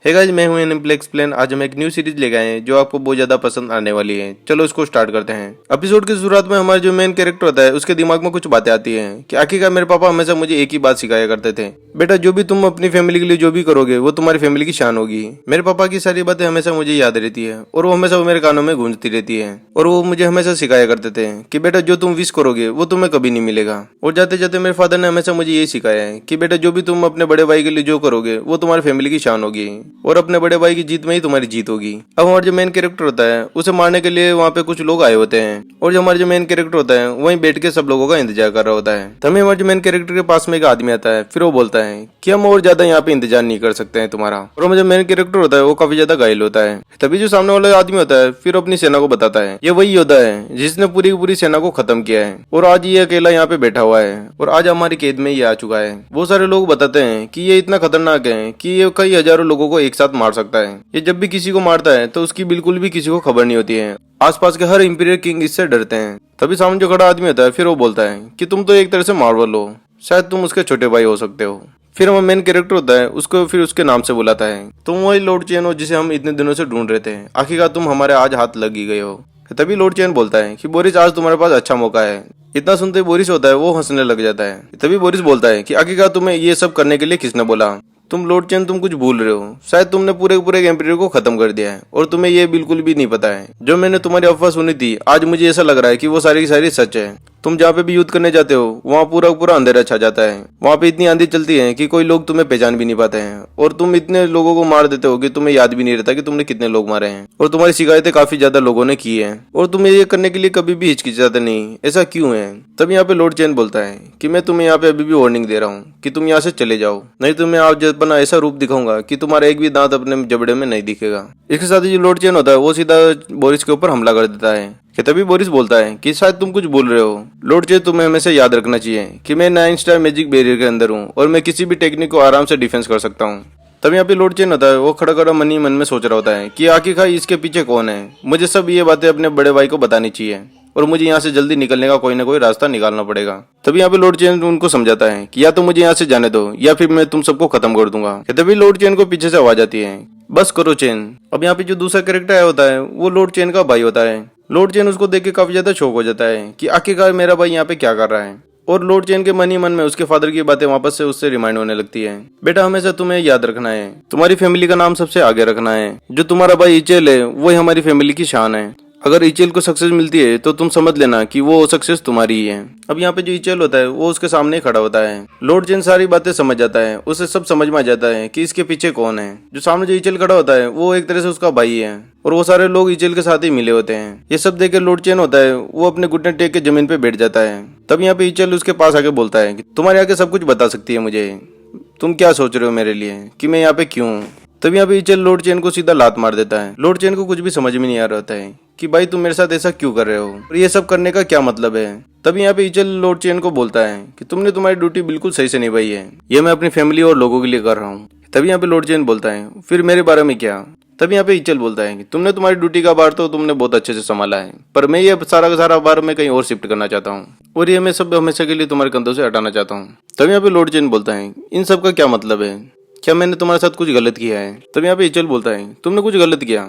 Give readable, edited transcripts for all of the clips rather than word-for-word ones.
Hey guys, मैं हूं एनिप्लेक्स plane. आज हम एक न्यू सीरीज लेके आए हैं जो आपको बहुत ज्यादा पसंद आने वाली है। चलो इसको स्टार्ट करते हैं। एपिसोड की शुरुआत में हमारा जो मेन कैरेक्टर होता है उसके दिमाग में कुछ बातें आती हैं कि आखिरकार मेरे पापा हमेशा मुझे एक ही बात सिखाया करते थे, बेटा जो भी तुम अपनी फैमिली के लिए जो भी करोगे वो तुम्हारी फैमिली की शान होगी। मेरे पापा की सारी बातें हमेशा मुझे याद रहती है और वो हमेशा मेरे कानों में गूंजती रहती है। और वो मुझे हमेशा सिखाया करते थे कि बेटा जो तुम विश करोगे वो तुम्हें कभी नहीं मिलेगा। और जाते जाते मेरे फादर ने हमेशा मुझे यही सिखाया है कि बेटा जो भी तुम अपने बड़े भाई के लिए जो करोगे वो तुम्हारी फैमिली की शान होगी और अपने बड़े भाई की जीत में ही तुम्हारी जीत होगी। अब हमारा जो मेन कैरेक्टर होता है उसे मारने के लिए वहाँ पे कुछ लोग आए होते हैं और जो हमारा जो मेन कैरेक्टर होता है वहीं बैठ के सब लोगों का इंतजार कर रहा होता है। तभी हमारे जो मेन कैरेक्टर के पास में एक आदमी आता है, फिर वो बोलता है कि हम और ज्यादा यहाँ पे इंतजार नहीं कर सकते हैं तुम्हारा। और हमारा जो मेन कैरेक्टर होता है वो काफी ज्यादा घायल होता है। तभी जो सामने वाला आदमी होता है फिर अपनी सेना को बताता है ये वही योद्धा है जिसने पूरी की पूरी सेना को खत्म किया है और आज ये अकेला यहाँ पे बैठा हुआ है और आज हमारी कैद में ये आ चुका है। बहुत सारे लोग बताते हैं कि ये इतना खतरनाक है कि ये कई हजारों लोगों को एक साथ मार सकता है। ये जब भी किसी को मारता है तो उसकी बिल्कुल भी किसी को खबर नहीं होती है। आसपास के हर इंपीरियल किंग इससे डरते हैं। तभी सामने जो खड़ा आदमी होता है फिर वो बोलता है कि तुम तो एक तरह से मार्वल हो, शायद तुम उसके छोटे भाई हो सकते हो। फिर हमारा मेन कैरेक्टर होता है उसको फिर उसके नाम से बुलाता है, तुम वही लॉर्ड चेन हो जिसे हम इतने दिनों से ढूंढ रहे थे, आखिरकार तुम हमारे आज हाथ लग ही गए हो। तभी लॉर्ड चेन बोलता है कि बोरिस आज तुम्हारे पास अच्छा मौका है। इतना सुनते ही बोरिस होता है वो हंसने लग जाता है। तभी बोरिस बोलता है कि आखिरकार तुम्हें ये सब करने के लिए किसने बोला? तुम लॉर्ड चेन तुम कुछ भूल रहे हो, शायद तुमने पूरे पूरे एम्पायर को खत्म कर दिया है और तुम्हें ये बिल्कुल भी नहीं पता है। जो मैंने तुम्हारी अफवाह सुनी थी आज मुझे ऐसा लग रहा है कि वो सारी की सारी सच है। तुम जहाँ पे भी युद्ध करने जाते हो वहाँ पूरा पूरा अंधेरा छा जाता है। वहाँ पे इतनी आंधी चलती है कि कोई लोग तुम्हें पहचान भी नहीं पाते हैं और तुम इतने लोगों को मार देते हो कि तुम्हें याद भी नहीं रहता कि तुमने कितने लोग मारे हैं। और तुम्हारी शिकायतें काफी ज्यादा लोगों ने की है और तुम ये करने के लिए कभी भी हिचकिचाते नहीं, ऐसा क्यों है? तब यहाँ पे लॉर्ड चेन बोलता है कि मैं तुम्हें यहाँ पे अभी भी वार्निंग दे रहा हूँ कि तुम यहाँ से चले जाओ, नहीं तो मैं आज अपना ऐसा रूप दिखाऊंगा कि तुम्हारा एक भी दांत अपने जबड़े में नहीं दिखेगा। इसके साथ ही जो लॉर्ड चेन होता है वो सीधा बोरिस के ऊपर हमला कर देता है। कि तभी बोरिस बोलता है कि शायद तुम कुछ भूल रहे हो, लॉर्ड चेन तुम्हें हमेशा याद रखना चाहिए कि मैं 9 स्टार मैजिक बैरियर के अंदर हूँ और मैं किसी भी टेक्निक को आराम से डिफेंस कर सकता हूँ। तभी यहाँ पे लॉर्ड चेन होता है वो खड़ा खड़ा मन ही मन में सोच रहा होता है कि आखिरकार इसके पीछे कौन है। मुझे सब ये बातें अपने बड़े भाई को बतानी चाहिए और मुझे यहाँ से जल्दी निकलने का कोई ना कोई रास्ता निकालना पड़ेगा। तभी यहाँ पे लॉर्ड चेन उनको समझाता है कि या तो मुझे यहाँ से जाने दो या फिर मैं तुम सबको खत्म कर दूंगा। तभी लॉर्ड चेन को पीछे से आवाज आती है, बस करो चेन। अब यहाँ पे जो दूसरा कैरेक्टर आया होता है वो लॉर्ड चेन का भाई होता है। लॉर्ड चेन उसको देख के काफी ज्यादा शौक हो जाता है कि आखिरकार मेरा भाई यहाँ पे क्या कर रहा है। और लॉर्ड चेन के मन ही मन में उसके फादर की बातें वापस से उससे रिमाइंड होने लगती है, बेटा हमेशा तुम्हें याद रखना है, तुम्हारी फैमिली का नाम सबसे आगे रखना है। जो तुम्हारा भाई इचेल है वही हमारी फैमिली की शान है। अगर इचेल को सक्सेस मिलती है तो तुम समझ लेना कि वो सक्सेस तुम्हारी ही है। अब यहाँ पे जो इचेल होता है वो उसके सामने खड़ा होता है। लॉर्ड चेन सारी बातें समझ जाता है, उसे सब समझ में आ जाता है कि इसके पीछे कौन है। जो सामने जो इचेल खड़ा होता है वो एक तरह से उसका भाई है और वो सारे लोग इचेल के साथ ही मिले होते हैं। ये सब देख के लॉर्ड चेन होता है वो अपने घुटने टेक के जमीन पे बैठ जाता है। तब यहाँ पे इचेल उसके पास आके बोलता है कि तुम्हारे आगे सब कुछ बता सकती है मुझे, तुम क्या सोच रहे हो मेरे लिए कि मैं यहाँ पे क्यों हूँ। तभी यहाँ पे इचेल लॉर्ड चेन को सीधा लात मार देता है। लॉर्ड चेन को कुछ भी समझ में नहीं आ रहा होता है कि भाई तुम मेरे साथ ऐसा क्यों कर रहे हो और ये सब करने का क्या मतलब है। तभी यहाँ पे इचेल लॉर्ड चेन को बोलता है कि तुमने तुम्हारी ड्यूटी बिल्कुल सही से निभाई है, ये मैं अपनी फैमिली और लोगों के लिए कर रहा हूँ। तभी यहाँ पे लॉर्ड चेन बोलता है फिर मेरे बारे में क्या? तभी यहाँ पे इचेल बोलता है कि तुमने तुम्हारी ड्यूटी का बार तो तुमने बहुत अच्छे से संभाला है, पर मैं ये सारा का सारा बार मैं कहीं और शिफ्ट करना चाहता हूँ और ये मैं सब हमेशा के लिए तुम्हारे कंधों से हटाना चाहता हूँ। तभी यहाँ पे लॉर्ड चेन बोलता है इन सब का क्या मतलब है, क्या मैंने तुम्हारे साथ कुछ गलत किया है? तभी यहाँ पे इचेल बोलता है तुमने कुछ गलत किया,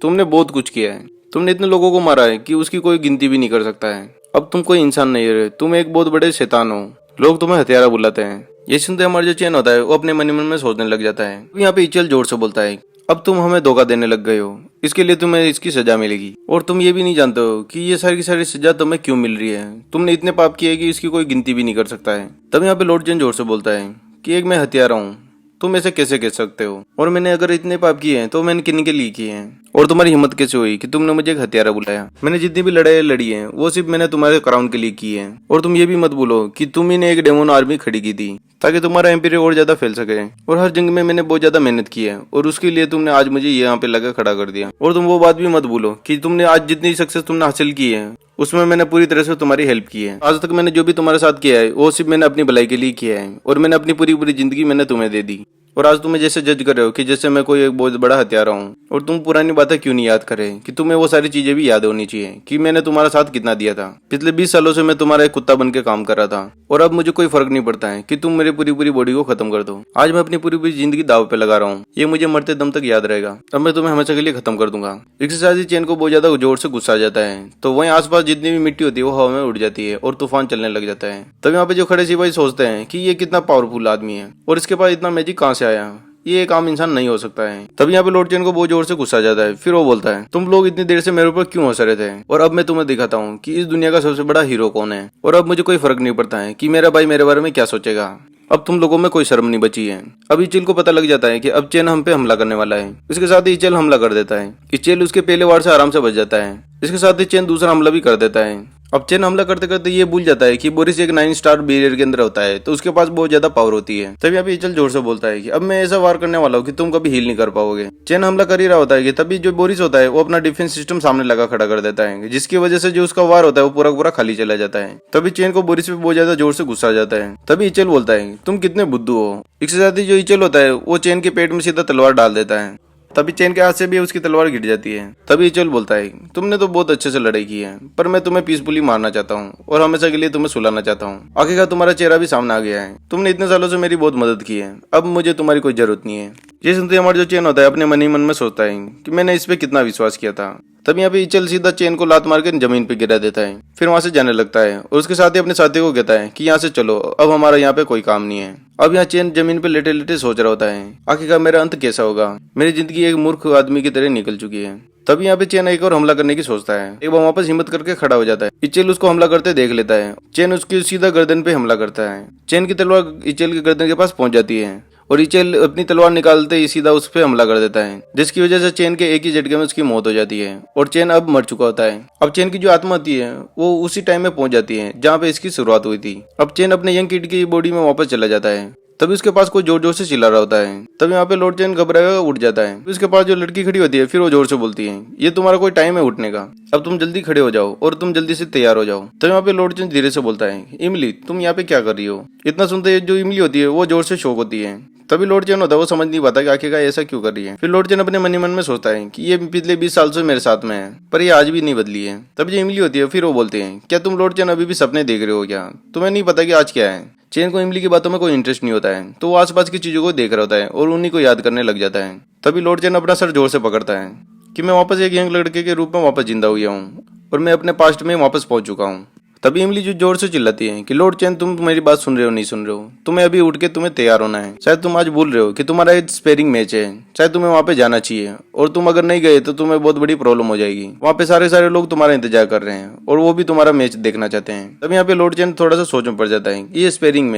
तुमने बहुत कुछ किया है, तुमने इतने लोगों को मारा है कि उसकी कोई गिनती भी नहीं कर सकता है। अब तुम कोई इंसान नहीं रहे, तुम एक बहुत बड़े शैतान हो, लोग तुम्हें हत्यारा बुलाते हैं। ये सुनते हमारा जो चेन होता है वो अपने मन में सोचने लग जाता है। यहाँ पे इचेल जोर से बोलता है अब तुम हमें धोखा देने लग गए हो, इसके लिए तुम्हें इसकी सजा मिलेगी और तुम ये भी नहीं जानते हो कि ये सारी की सारी सजा तुम्हें क्यों मिल रही है। तुमने इतने पाप किए कि इसकी कोई गिनती भी नहीं कर सकता है। तब यहाँ पे लॉर्ड चेन जोर से बोलता है कि एक मैं हत्यारा हूँ, तुम ऐसे कैसे कह सकते हो, और मैंने अगर इतने पाप किए हैं तो मैंने किन के लिए किए हैं और तुम्हारी हिम्मत कैसे हुई कि तुमने मुझे एक हत्यारा बुलाया। मैंने जितनी भी लड़ाई लड़ी है वो सिर्फ मैंने तुम्हारे क्राउन के लिए की है। और तुम ये भी मत भूलो कि तुम ही ने एक डेमोन आर्मी खड़ी की थी ताकि तुम्हारा एम्पायर और ज्यादा फैल सके और हर जंग में मैंने बहुत ज्यादा मेहनत की है और उसके लिए तुमने आज मुझे यहाँ पे लगा खड़ा कर दिया। और तुम वो बात भी मत भूलो कि तुमने आज जितनी सक्सेस तुमने हासिल की है उसमें मैंने पूरी तरह से तुम्हारी हेल्प की है। आज तक मैंने जो भी तुम्हारे साथ किया है वो सिर्फ मैंने अपनी भलाई के लिए किया है और मैंने अपनी पूरी पूरी जिंदगी मैंने तुम्हें दे दी। और आज तुम्हें जैसे जज कर रहे हो कि जैसे मैं कोई एक बहुत बड़ा हत्यारा हूँ और तुम पुरानी बातें क्यों नहीं याद करे कि तुम्हें वो सारी चीजें भी याद होनी चाहिए कि मैंने तुम्हारा साथ कितना दिया था। पिछले 20 सालों से मैं तुम्हारा एक कुत्ता बन के काम कर रहा था और अब मुझे कोई फर्क नहीं पड़ता है कि तुम मेरी पूरी पूरी बॉडी को खत्म कर दो। आज मैं अपनी पूरी पूरी जिंदगी दाव पे लगा रहा हूँ, ये मुझे मरते दम तक याद रहेगा। अब मैं तुम्हें हमेशा के लिए खत्म कर दूंगा। इसके साथ ही चेन को बहुत ज्यादा जोर से गुस्सा आ जाता है, तो वहीं आसपास जितनी भी मिट्टी होती है वो हवा में उड़ जाती है और तूफान चलने लग जाता है। तब यहाँ पे जो खड़े सिपाही सोचते हैं कि ये कितना पावरफुल आदमी है और इसके पास इतना मैजिक कहाँ से आया, ये एक आम इंसान नहीं हो सकता है। तब यहाँ पे लॉर्ड चेन को बहुत जोर से गुस्सा आ जाता है। फिर वो बोलता है, तुम लोग इतनी देर से मेरे ऊपर क्यों हंस रहे थे और अब मैं तुम्हें दिखाता हूँ कि इस दुनिया का सबसे बड़ा हीरो कौन है। और अब मुझे कोई फर्क नहीं पड़ता है कि मेरा भाई मेरे बारे में क्या सोचेगा। अब तुम लोगों में कोई शर्म नहीं बची है। अब इचेल को पता लग जाता है कि अब चेन हम पे हमला करने वाला है। इसके साथ ही इचेल हमला कर देता है। इचेल उसके पहले वार से आराम से बच जाता है। इसके साथ ही चेन दूसरा हमला भी कर देता है। अब चेन हमला करते करते ये भूल जाता है कि बोरिस एक 9 स्टार बैरियर के अंदर होता है, तो उसके पास बहुत ज्यादा पावर होती है। तभी यहाँ पे इचेल जोर से बोलता है कि अब मैं ऐसा वार करने वाला हूँ कि तुम कभी हील नहीं कर पाओगे। चेन हमला कर ही रहा होता है कि तभी जो बोरिस होता है वो अपना डिफेंस सिस्टम सामने लगा खड़ा कर देता है, जिसकी वजह से जो उसका वार होता है वो पूरा पूरा खाली चला जाता है। तभी चेन को बोरिस पे बहुत ज्यादा जोर से गुस्सा आ जाता है। तभी इचेल बोलता है, तुम कितने बुद्धू हो। इसके साथ ही जो इचेल होता है वो चेन के पेट में सीधा तलवार डाल देता है। तभी चेन के हाथ से भी उसकी तलवार गिर जाती है। तभी इचेल बोलता है, तुमने तो बहुत अच्छे से लड़ाई की है, पर मैं तुम्हें पीसफुली मारना चाहता हूँ और हमेशा के लिए तुम्हें सुलाना चाहता हूँ। आखिरकार तुम्हारा चेहरा भी सामने आ गया है। तुमने इतने सालों से मेरी बहुत मदद की है, अब मुझे तुम्हारी कोई जरूरत नहीं है। ये सुनते हमारा जो चेन होता है अपने मन ही मन में सोचता है कि मैंने इस पे कितना विश्वास किया था। तब यहाँ पे इचेल सीधा चेन को लात मार के जमीन पे गिरा देता है। फिर वहां से जाने लगता है और उसके साथ ही अपने साथी को कहता है कि यहाँ से चलो, अब हमारा यहाँ पे कोई काम नहीं है। अब यहाँ चेन जमीन पे लेटे लेटे सोच रहा होता है, आखिरकार मेरा अंत कैसा होगा। मेरी जिंदगी एक मूर्ख आदमी की तरह निकल चुकी है। तभी यहाँ पे चेन एक और हमला करने की सोचता है। एक बार वापस हिम्मत करके खड़ा हो जाता है। इचेल उसको हमला करते देख लेता है। चेन उसकी सीधा गर्दन पे हमला करता है। चेन की तलवार इचेल की गर्दन के पास पहुंच जाती है और इचेल अपनी तलवार निकालते ही सीधा उस पे हमला कर देता है, जिसकी वजह से चेन के एक ही झटके में उसकी मौत हो जाती है और चेन अब मर चुका होता है। अब चेन की जो आत्मा होती है वो उसी टाइम में पहुंच जाती है जहाँ पे इसकी शुरुआत हुई थी। अब चेन अपने यंग किड की बॉडी में वापस चला जाता है। तभी उसके पास कोई जोर जोर से चिल्ला रहा होता है। तभी यहाँ पे लॉर्ड चेन घबराया हुआ उठ जाता है। उसके पास जो लड़की खड़ी होती है फिर वो जोर से बोलती है, ये तुम्हारा कोई टाइम है उठने का, अब तुम जल्दी खड़े हो जाओ और तुम जल्दी से तैयार हो जाओ। तभी यहाँ पे लॉर्ड चेन धीरे से बोलता है, इमली तुम यहाँ पे क्या कर रही हो। इतना सुनते जो इमली होती है वो जोर से शौक होती है। तभी लॉर्ड चेन होता है वो समझ नहीं पाता कि आखिरकार ऐसा क्यों कर रही है। फिर लॉर्ड चेन अपने मन ही मन में सोचता है कि ये पिछले 20 साल से मेरे साथ में है, पर ये आज भी नहीं बदली है। तभी जो इमली होती है फिर वो बोलते हैं, क्या तुम लॉर्ड चेन अभी भी सपने देख रहे हो क्या, तुम्हें नहीं पता कि आज क्या है। चेन को इमली की बातों में कोई इंटरेस्ट नहीं होता है, तो वो आसपास की चीजों को देख रहा होता है और उन्हीं को याद करने लग जाता है। तभी लॉर्ड चेन अपना सर जोर से पकड़ता है कि मैं वापस एक यंग लड़के के रूप में वापस जिंदा हुआ हूँ और मैं अपने पास्ट में वापस पहुंच चुका हूँ। तभी इमली जो जोर से चिल्लाती है कि लॉर्ड चेन तुम मेरी बात सुन रहे हो नहीं सुन रहे हो, तुम्हें अभी उठ के तुम्हें तैयार होना है। शायद तुम आज भूल रहे हो कि तुम्हारा एक स्पेयरिंग मैच है, शायद तुम्हें वहां पे जाना चाहिए और तुम अगर नहीं गए तो तुम्हें बहुत बड़ी प्रॉब्लम हो जाएगी। वहां पे सारे लोग तुम्हारा इंतजार कर रहे हैं और वो भी तुम्हारा मैच देखना चाहते हैं। तभी यहाँ पे लॉर्ड चेन थोड़ा सा सोच में पड़ जाता है ये स्पेयरिंग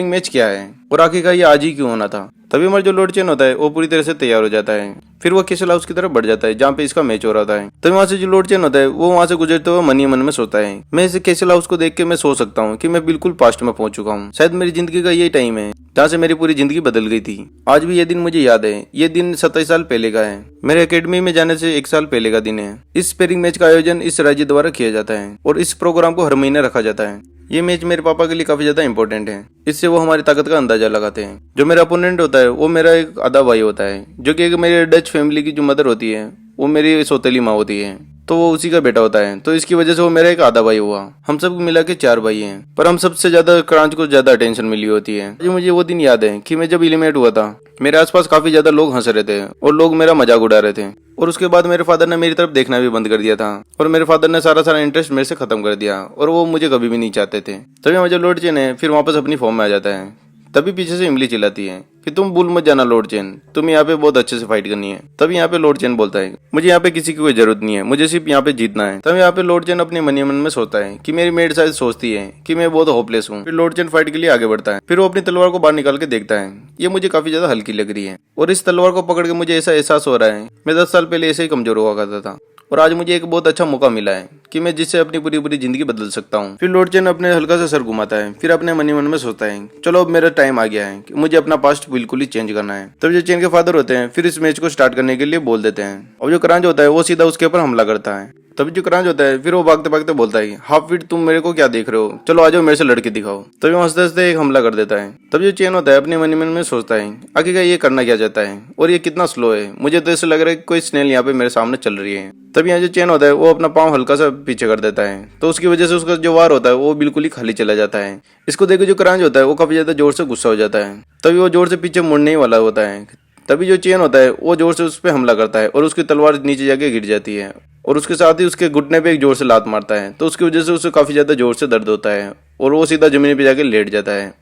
मैच क्या है और आखिरकार ये आज ही क्यों होना था। तभी हमारा जो लॉर्ड चेन होता है वो पूरी तरह से तैयार हो जाता है। फिर वो कैसल हाउस की तरफ बढ़ जाता है जहाँ पे इसका मैच हो रहा था। तभी वहां से जो लॉर्ड चेन होता है वो वहां से गुजरते हुए मन ही मन में सोचता है, मैं इस कैसल हाउस को देख के मैं सोच सकता हूँ कि मैं बिल्कुल पास्ट में पहुंच चुका हूँ। शायद मेरी जिंदगी का यही टाइम है जहाँ से मेरी पूरी जिंदगी बदल गई थी। आज भी ये दिन मुझे याद है, ये दिन 27 साल पहले का है। मेरे एकेडमी में जाने से 1 साल पहले का दिन है। इस स्पेयरिंग मैच का आयोजन इस राज्य द्वारा किया जाता है और इस प्रोग्राम को हर महीने रखा जाता है। ये मैच मेरे पापा के लिए काफी ज्यादा इंपॉर्टेंट है, इससे वो हमारी ताकत का अंदाजा लगाते हैं। जो मेरा अपोनेंट होता है वो मेरा एक आधा भाई होता है, जो कि मेरे डच फैमिली की जो मदर होती है वो मेरी सौतेली माँ होती है, तो वो उसी का बेटा होता है। तो इसकी वजह से वो मेरा एक आधा भाई हुआ। हम सब मिला के 4 भाई हैं, पर हम सबसे ज्यादा क्रांच को ज्यादा अटेंशन मिली होती है। जो मुझे वो दिन याद है कि मैं जब एलिमिनेट हुआ था मेरे आसपास काफी ज्यादा लोग हंस रहे थे और लोग मेरा मजाक उड़ा रहे थे और उसके बाद मेरे फादर ने मेरी तरफ देखना भी बंद कर दिया था और मेरे फादर ने सारा इंटरेस्ट मेरे से खत्म कर दिया और वो मुझे कभी भी नहीं चाहते थे। तभी मुझे लॉर्ड चेन है फिर वापस अपनी फॉर्म में आ जाता है। तभी पीछे से इमली चिल्लाती है कि तुम भूल मत जाना लॉर्ड चेन, तुम यहाँ पे बहुत अच्छे से फाइट करनी है। तभी यहाँ पे लॉर्ड चेन बोलता है, मुझे यहाँ पे किसी की कोई जरूरत नहीं है, मुझे सिर्फ यहाँ पे जीतना है। तभी यहाँ पे लॉर्ड चेन अपने मन ही मन में सोचता है कि मेरी मेड शायद सोचती है कि मैं बहुत होपलेस हूँ। फिर लॉर्ड चेन फाइट के लिए आगे बढ़ता है। फिर वो अपनी तलवार को बाहर निकाल के देखता है, ये मुझे काफी ज्यादा हल्की लग रही है और इस तलवार को पकड़ के मुझे ऐसा एहसास हो रहा है मैं 10 साल पहले ऐसे ही कमजोर हुआ करता था और आज मुझे एक बहुत अच्छा मौका मिला है कि मैं जिससे अपनी पूरी पूरी जिंदगी बदल सकता हूँ। फिर लॉर्ड चेन अपने हल्का सा सर घुमाता है, फिर अपने मन ही मन में सोचता है चलो अब मेरा टाइम आ गया है कि मुझे अपना पास्ट बिल्कुल ही चेंज करना है। तब जो चेन के फादर होते हैं फिर इस मैच को स्टार्ट करने के लिए बोल देते हैं और जो क्रांच होता है वो सीधा उसके ऊपर हमला करता है। तभी जो क्रांच होता है फिर वो भागते भागते बोलता है हाफ फिट तुम मेरे को क्या देख रहे हो, चलो आ जाओ मेरे से लड़के दिखाओ। तभी वो हंसते हंसते एक हमला कर देता है। तब जो चेन होता है अपने मन ही मन में सोचता है आगे का ये करना क्या चाहता है और ये कितना स्लो है, मुझे तो ऐसा लग रहा है कि कोई स्नेल यहाँ पे मेरे सामने चल रही है। तब यहाँ जो चेन होता है वो अपना पाँव हल्का सा पीछे कर देता है, तो उसकी वजह से उसका जो वार होता है वो बिल्कुल ही खाली चला जाता है। इसको देख जो क्रांच होता है वो काफी ज्यादा जोर से गुस्सा हो जाता है। तभी वो जोर से पीछे मुड़ने ही वाला होता है। तभी जो चेन होता है वो जोर से उस पर हमला करता है और उसकी तलवार नीचे जाके गिर जाती है और उसके साथ ही उसके घुटने पे एक जोर से लात मारता है, तो उसकी वजह से उसे काफी ज्यादा जोर से दर्द होता है और वो सीधा जमीन पे जाके लेट जाता है।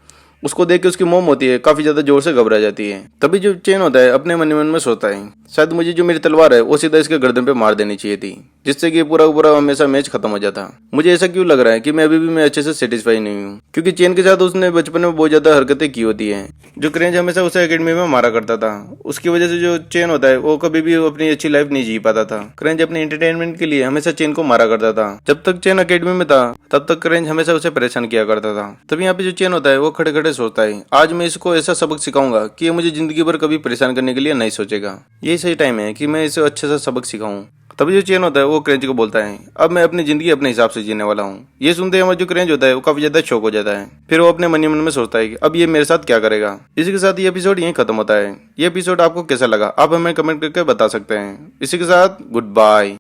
उसको देख के उसकी मोम होती है काफी ज्यादा जोर से घबरा जाती है। तभी जो चेन होता है अपने मन ही मन में सोचता है शायद मुझे जो मेरी तलवार है वो सीधा इसके गर्दन पे मार देनी चाहिए थी, जिससे कि पूरा पूरा हमेशा मैच खत्म हो जाता। मुझे ऐसा क्यों लग रहा है कि मैं अभी भी मैं अच्छे से सेटिस्फाई नहीं हूँ, क्योंकि चेन के साथ उसने बचपन में बहुत ज्यादा हरकतें की होती है। जो क्रेंच हमेशा उसे एकेडमी में मारा करता था, उसकी वजह से जो चेन होता है वो कभी भी अपनी अच्छी लाइफ नहीं जी पाता था। क्रेंच अपने एंटरटेनमेंट के लिए हमेशा चेन को मारा करता था। जब तक चेन अकेडमी में था तब तक क्रेंच हमेशा उसे परेशान किया करता था। तभी यहाँ पे जो चेन होता है वो खड़े खड़े सोचता है आज मैं इसको ऐसा सबक सिखाऊंगा कि ये मुझे जिंदगी भर कभी परेशान करने के लिए नहीं सोचेगा। यही सही टाइम है कि मैं इसे अच्छे से सबक सिखाऊं। तभी जो चेन होता है वो क्रेंच को बोलता है अब मैं अपनी जिंदगी अपने हिसाब से जीने वाला हूँ। ये सुनते ही हमारा जो क्रेंच होता है वो काफी ज्यादा शौक हो जाता है। फिर वो अपने मन ही मन में सोचता है कि अब ये मेरे साथ क्या करेगा। इसी के साथ ये एपिसोड यहीं खत्म होता है। ये एपिसोड आपको कैसा लगा आप हमें कमेंट करके बता सकते हैं। इसी के साथ गुड बाय।